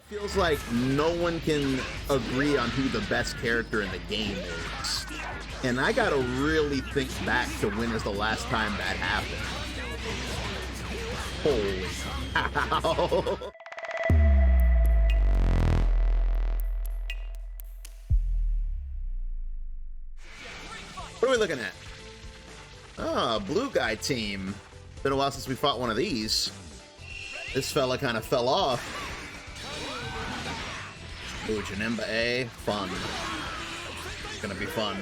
Feels like no one can agree on who the best character in the game is. And I gotta really think back to when is the last time that happened. Holy cow. What are we looking at? Ah, blue guy team. Been a while since we fought one of these. This fella kind of fell off. Ooh, Janemba A. Fun. It's gonna be fun.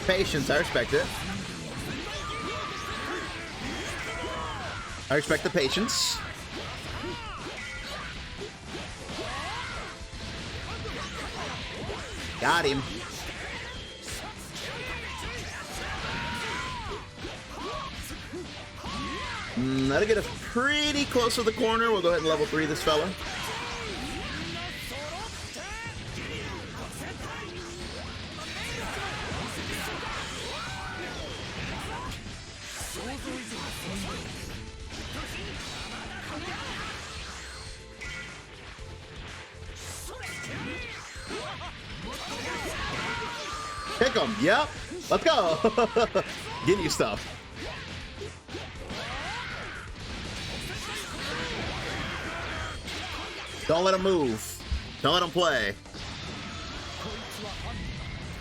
Patience, I respect it. I respect the patience. Got him. That'll get us pretty close to the corner. We'll go ahead and level 3 this fella. Pick him. Yep. Let's go. Give you stuff. Don't let him move. Don't let him play.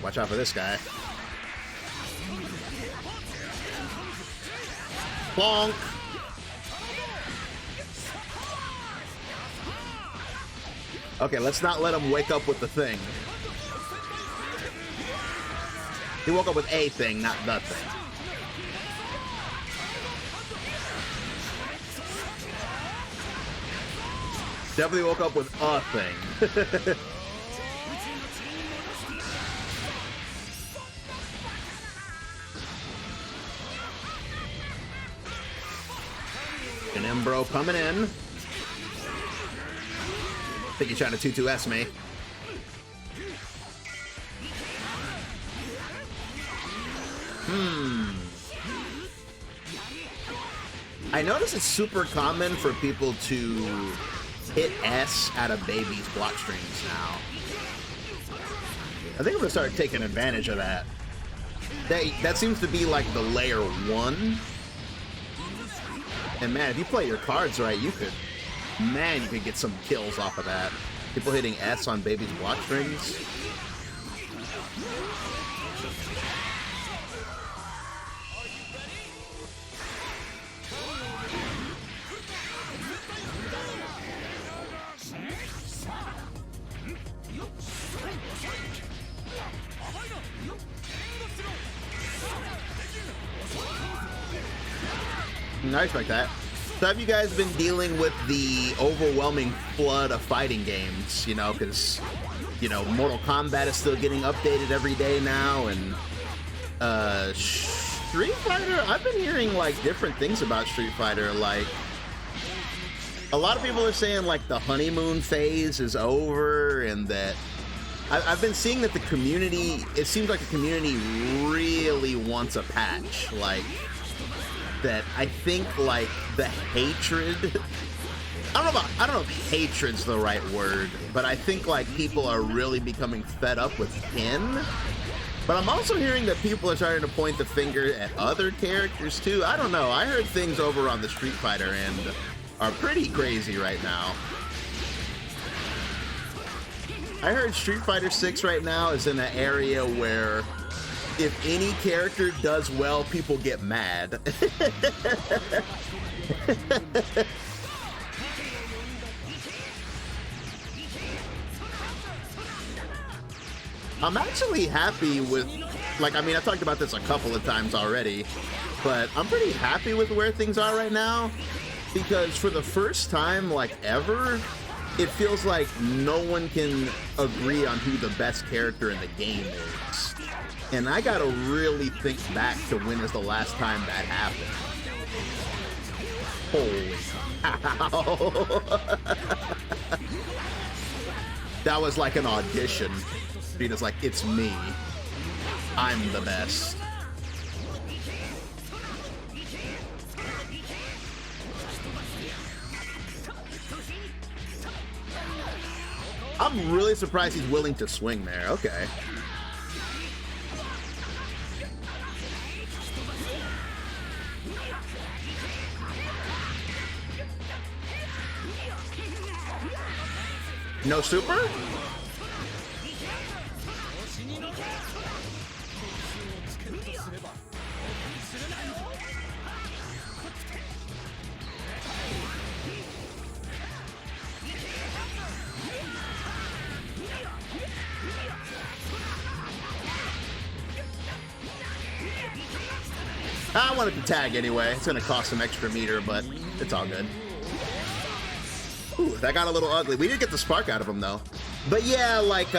Watch out for this guy. Bonk. Okay, let's not let him wake up with the thing. He woke up with a thing, not the thing. Definitely woke up with a thing. An Embro coming in. I think you're trying to 2-2-S me. I notice it's super common for people to hit S out of baby's block strings now. I think I'm gonna start taking advantage of that. That seems to be like the layer 1. And man, if you play your cards right, you could get some kills off of that. People hitting S on baby's block strings. I respect that. So have you guys been dealing with the overwhelming flood of fighting games? You know, because, you know, Mortal Kombat is still getting updated every day now, and Street Fighter, I've been hearing, like, different things about Street Fighter. Like, a lot of people are saying, like, the honeymoon phase is over, and that I've been seeing that the community, it seems like the community really wants a patch. Like, that I think, like, the hatred, I don't know if hatred's the right word, but I think, like, people are really becoming fed up with Ken. But I'm also hearing that people are starting to point the finger at other characters too. I don't know. I heard things over on the Street Fighter end are pretty crazy right now. I heard Street Fighter 6 right now is in an area where if any character does well, people get mad. I'm actually happy with, like, I mean, I've talked about this a couple of times already, but I'm pretty happy with where things are right now, because for the first time, like, ever, it feels like no one can agree on who the best character in the game is. And I gotta really think back to when is the last time that happened. Holy cow. That was like an audition. Vita's like, it's me. I'm the best. I'm really surprised he's willing to swing there. Okay. No super? I wanted to tag anyway. It's gonna cost some extra meter, but it's all good. Ooh, that got a little ugly. We did get the spark out of him though. But yeah, like,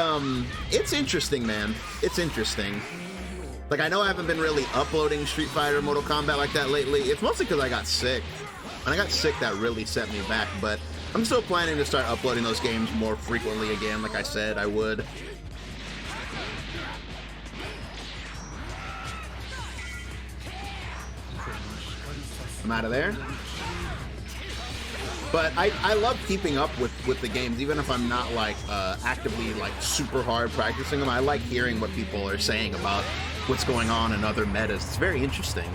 it's interesting, man. It's interesting. Like, I know I haven't been really uploading Street Fighter, Mortal Kombat like that lately. It's mostly because I got sick. When I got sick, that really set me back. But I'm still planning to start uploading those games more frequently again, like I said I would. I'm out of there. But I love keeping up with the games, even if I'm not like actively like super hard practicing them. I like hearing what people are saying about what's going on in other metas. It's very interesting.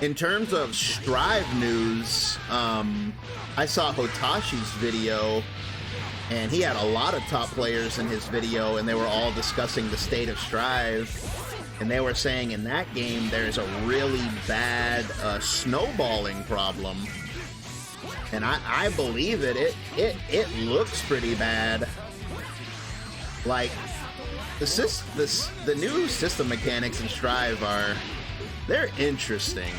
In terms of Strive news, I saw Hotashi's video, and he had a lot of top players in his video, and they were all discussing the state of Strive. And they were saying in that game there's a really bad snowballing problem. And I believe it. It looks pretty bad. Like, the new system mechanics in Strive they're interesting.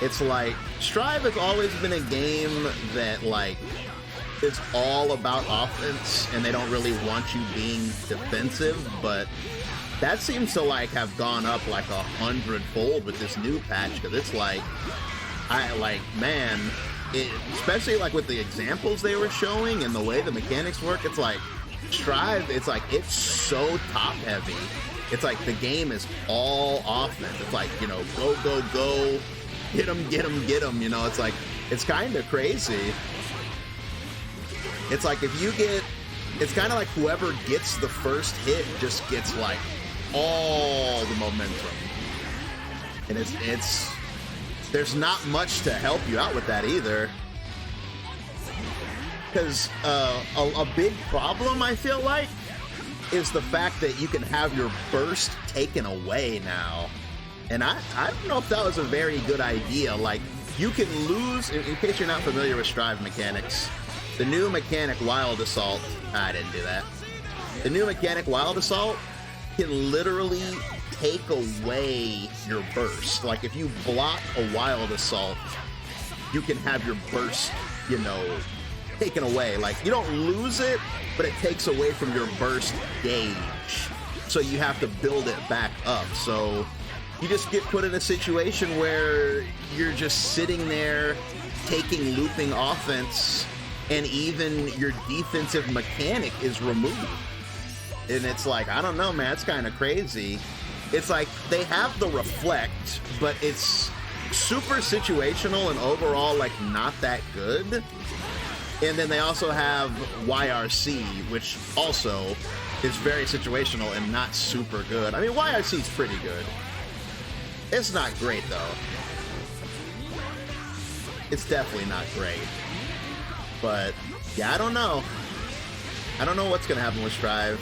It's like, Strive has always been a game that, like, it's all about offense, and they don't really want you being defensive, but that seems to like have gone up like 100-fold with this new patch, because it's like, man, especially like with the examples they were showing and the way the mechanics work, it's like Strive, it's so top heavy. It's like the game is all offense. It's like, you know, go, go, go, get him, get him, get him, you know. It's like, it's kind of crazy. It's like if you get, it's kind of like whoever gets the first hit just gets like all the momentum, and it's there's not much to help you out with that either, because a big problem I feel like is the fact that you can have your burst taken away now, and I don't know if that was a very good idea. Like, you can lose, in case you're not familiar with Strive mechanics, the new mechanic Wild Assault, I didn't do that. The new mechanic Wild Assault can literally take away your burst. Like, if you block a Wild Assault, you can have your burst, you know, taken away. Like, you don't lose it, but it takes away from your burst gauge. So you have to build it back up. So you just get put in a situation where you're just sitting there taking looping offense, and even your defensive mechanic is removed. And it's like, I don't know, man, it's kind of crazy. It's like they have the reflect, but it's super situational and overall like not that good. And then they also have YRC, which also is very situational and not super good. I mean, YRC is pretty good. It's not great though. It's definitely not great. But yeah, I don't know. I don't know what's gonna happen with Strive.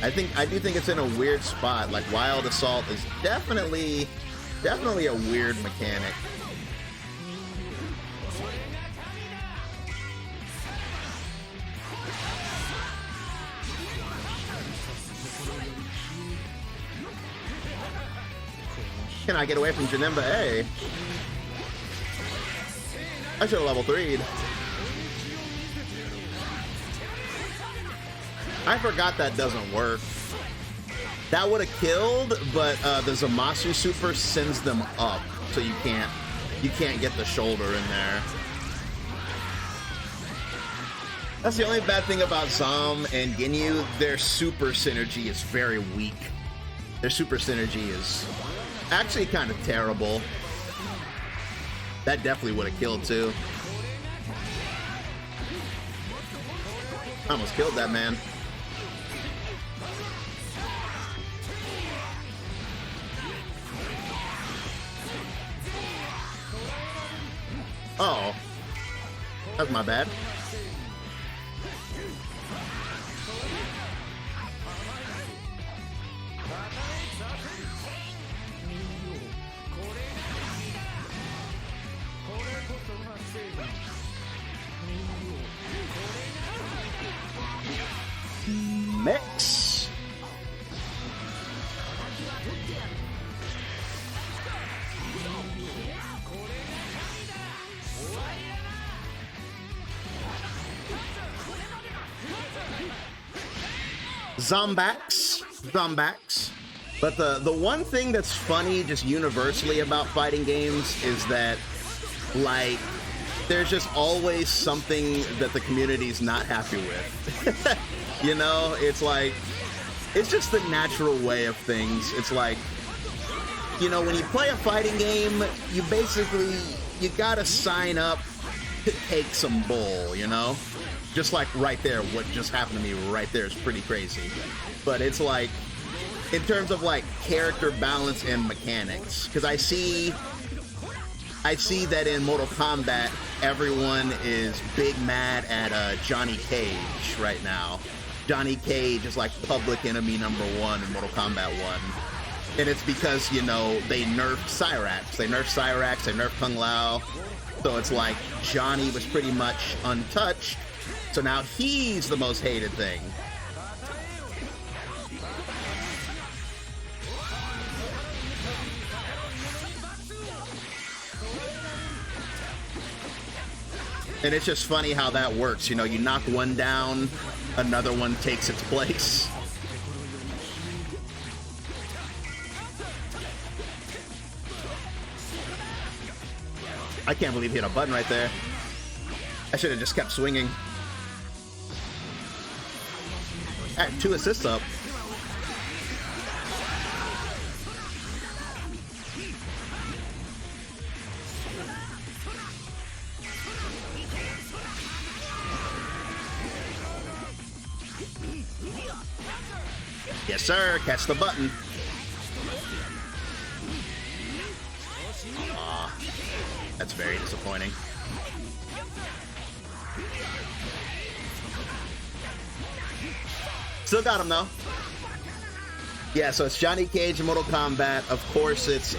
I do think it's in a weird spot. Like, Wild Assault is definitely a weird mechanic. Can I get away from Janemba A? I should have level 3'd. I forgot that doesn't work. That would have killed, but the Zamasu super sends them up, so you can't get the shoulder in there. That's the only bad thing about Zom and Ginyu. Their super synergy is very weak. Their super synergy is actually kind of terrible. That definitely would have killed too. Almost killed that man. Oh, that's my bad. Mix. Zombax. But the one thing that's funny just universally about fighting games is that, like, there's just always something that the community's not happy with. You know, it's like, it's just the natural way of things. It's like, you know, when you play a fighting game, you basically, you gotta sign up to take some bull, you know? Just like right there, what just happened to me right there is pretty crazy. But it's like, in terms of like character balance and mechanics, because I see that in Mortal Kombat, everyone is big mad at Johnny Cage right now. Johnny Cage is like public enemy #1 in Mortal Kombat 1. And it's because, you know, they nerfed Cyrax. They nerfed Kung Lao. So it's like Johnny was pretty much untouched. So now he's the most hated thing. And it's just funny how that works. You know, you knock one down, another one takes its place. I can't believe he hit a button right there. I should have just kept swinging. At 2 assists up. Yes, sir. Catch the button. Aw, that's very disappointing. Still got him, though. Yeah, so it's Johnny Cage in Mortal Kombat. Of course, it's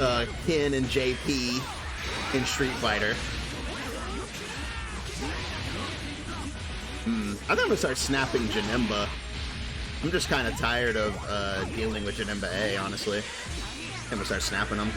Ken and JP in Street Fighter. I think I'm gonna start snapping Janemba. I'm just kind of tired of dealing with Janemba A, honestly. I'm gonna start snapping them.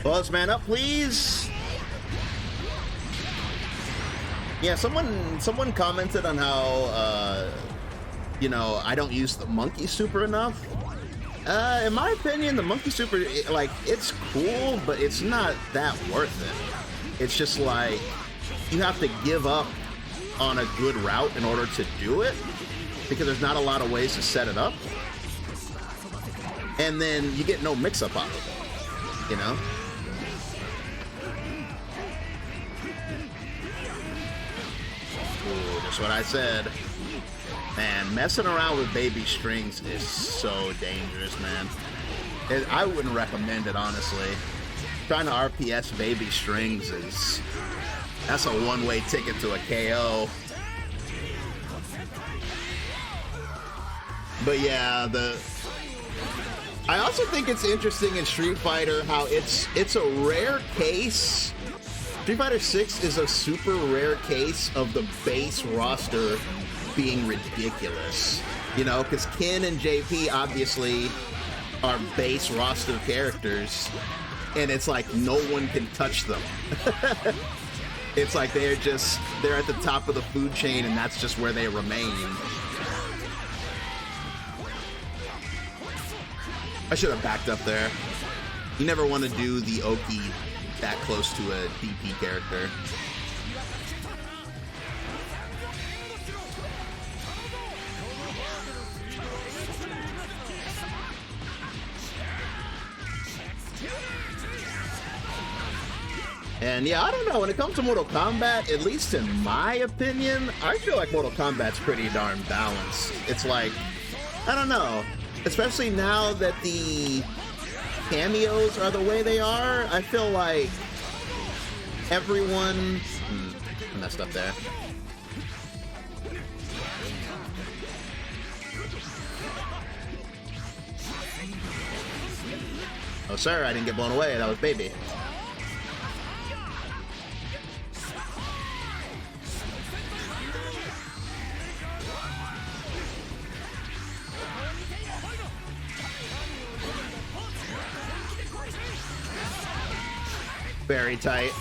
Buzz man up, please. Yeah, someone commented on how you know, I don't use the monkey super enough. In my opinion, the monkey super, like, it's cool, but it's not that worth it. It's just like, you have to give up on a good route in order to do it, because there's not a lot of ways to set it up. And then you get no mix-up out of it, you know? Ooh, that's what I said. Man, messing around with baby strings is so dangerous, man. I wouldn't recommend it, honestly. Trying to RPS baby strings that's a one-way ticket to a KO. But yeah, I also think it's interesting in Street Fighter how it's a rare case. Street Fighter 6 is a super rare case of the base roster being ridiculous, you know, because Ken and JP obviously are base roster characters, and it's like no one can touch them. It's like they're at the top of the food chain, and that's just where they remain. I should have backed up there. You never want to do the Oki that close to a DP character. And yeah, I don't know, when it comes to Mortal Kombat, at least in my opinion, I feel like Mortal Kombat's pretty darn balanced. It's like, I don't know, especially now that the cameos are the way they are, I feel like everyone... I messed up there. Oh, sir, I didn't get blown away. That was baby. Very tight.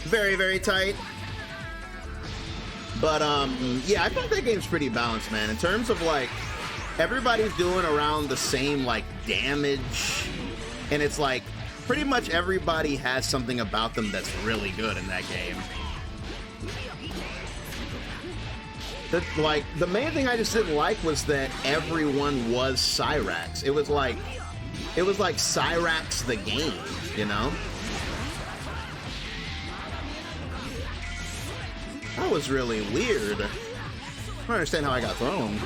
Very, very tight. But, yeah, I think that game's pretty balanced, man. In terms of, like, everybody's doing around the same, like, damage. And it's like, pretty much everybody has something about them that's really good in that game. The main thing I just didn't like was that everyone was Cyrax. It was like Cyrax the game, you know? That was really weird. I don't understand how I got thrown.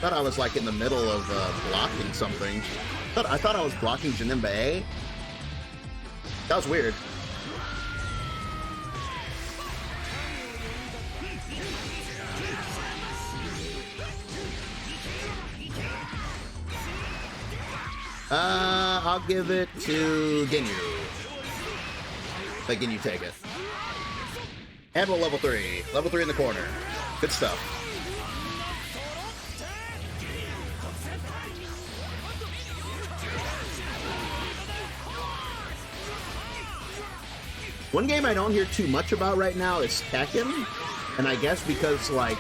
Thought I was like in the middle of blocking something. I thought I was blocking Janemba A. That was weird. I'll give it to Ginyu. Let Ginyu take it. And we'll level 3. Level 3 in the corner. Good stuff. One game I don't hear too much about right now is Tekken. And I guess because, like,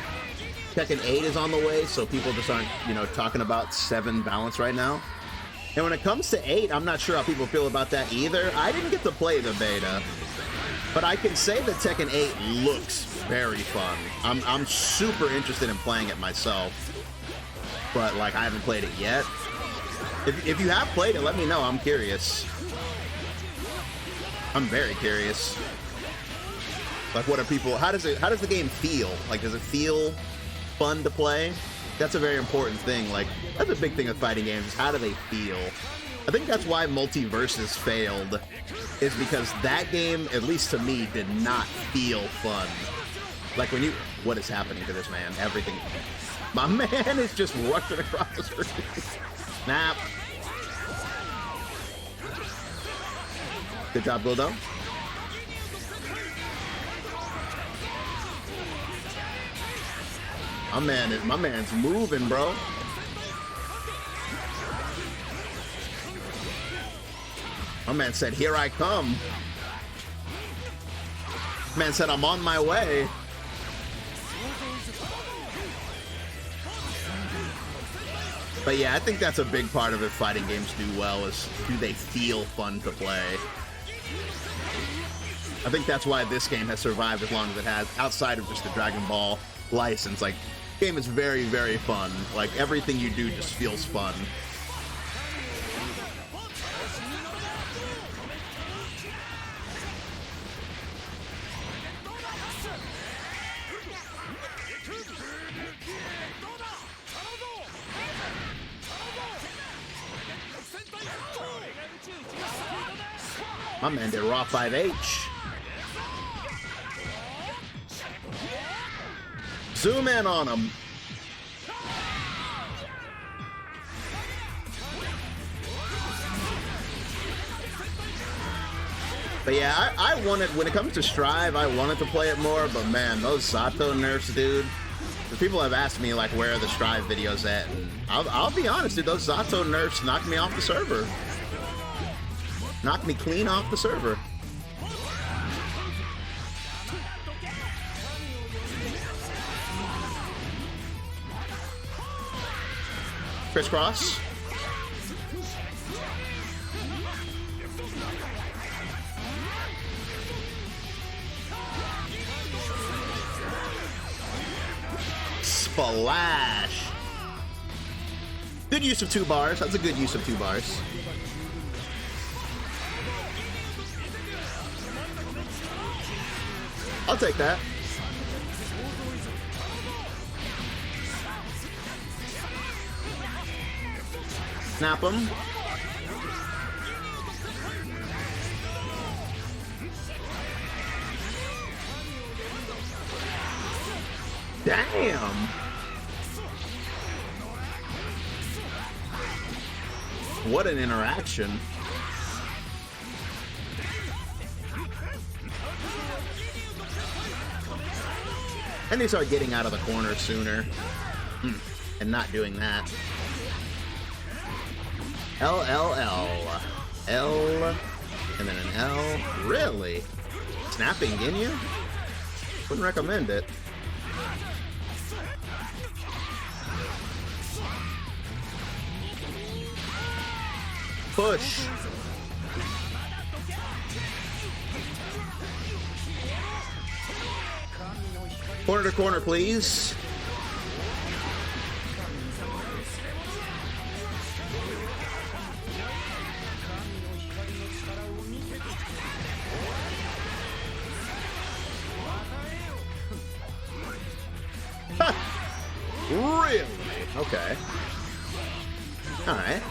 Tekken 8 is on the way, so people just aren't, you know, talking about 7 balance right now. And when it comes to 8, I'm not sure how people feel about that either. I didn't get to play the beta, but I can say that Tekken 8 looks very fun. I'm super interested in playing it myself, but like I haven't played it yet. If you have played it, let me know. I'm curious. I'm very curious. Like, what are people? How does the game feel? Like, does it feel fun to play? That's a very important thing. Like, that's a big thing with fighting games, is how do they feel? I think that's why Multiverses failed, is because that game, at least to me, did not feel fun. Like, when you... What is happening to this man? Everything... My man is just rushing across the screen. Snap. Good job, Guldo. My man's moving, bro. My man said, "Here I come." Man said, "I'm on my way." But yeah, I think that's a big part of it. Fighting games do well is, do they feel fun to play? I think that's why this game has survived as long as it has, outside of just the Dragon Ball license. Like, the game is very, very fun. Like, everything you do just feels fun. My man did raw 5H. Zoom in on him. But yeah, I wanted, when it comes to Strive, I wanted to play it more, but man, those Zato nerfs, dude. The people have asked me, like, where are the Strive videos at? And I'll be honest, dude, those Zato nerfs knocked me off the server. Knocked me clean off the server. Crisscross. Splash. Good use of 2 bars. That's a good use of 2 bars. I'll take that. Snap him. Damn. What an interaction. And they start getting out of the corner sooner. And not doing that. L, L, L. L, and then an L. Really? Snapping Ginyu? Wouldn't recommend it. Push. Corner to corner, please. Really? Okay. All right.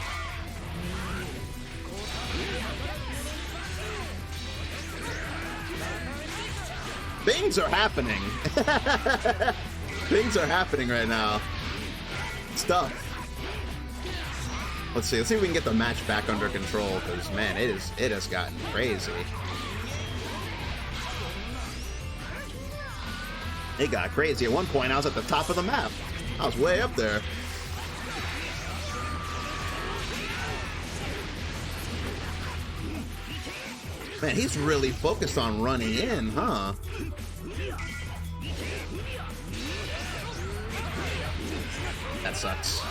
Things are happening. Things are happening right now. Stuff. Let's see. Let's see if we can get the match back under control, because man, it has gotten crazy. It got crazy. At one point, I was at the top of the map. I was way up there. Man, he's really focused on running in, huh? That sucks.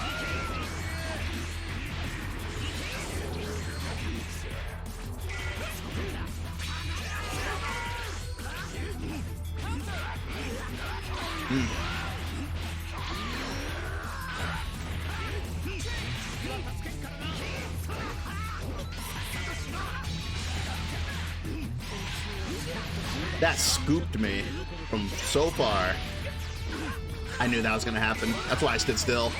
That scooped me from so far. I knew that was gonna happen. That's why I stood still.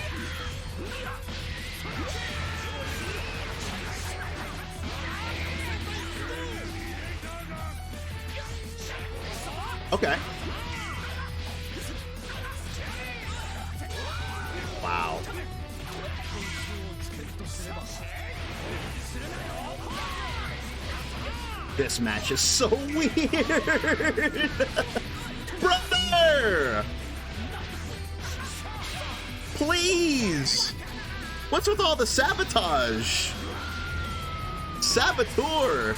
Okay. Wow. This match is so weird. Brother! Please! What's with all the sabotage? Saboteur!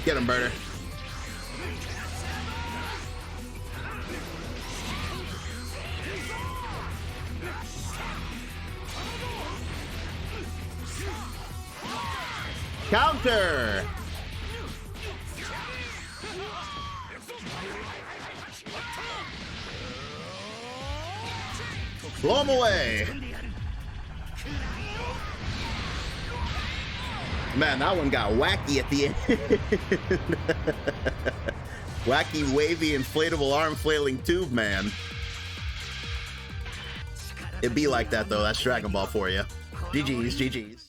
Get him, Birder. Counter! Blow him away! Man, that one got wacky at the end. Wacky, wavy, inflatable arm flailing tube, man. It'd be like that, though. That's Dragon Ball for you. GG's, GG's.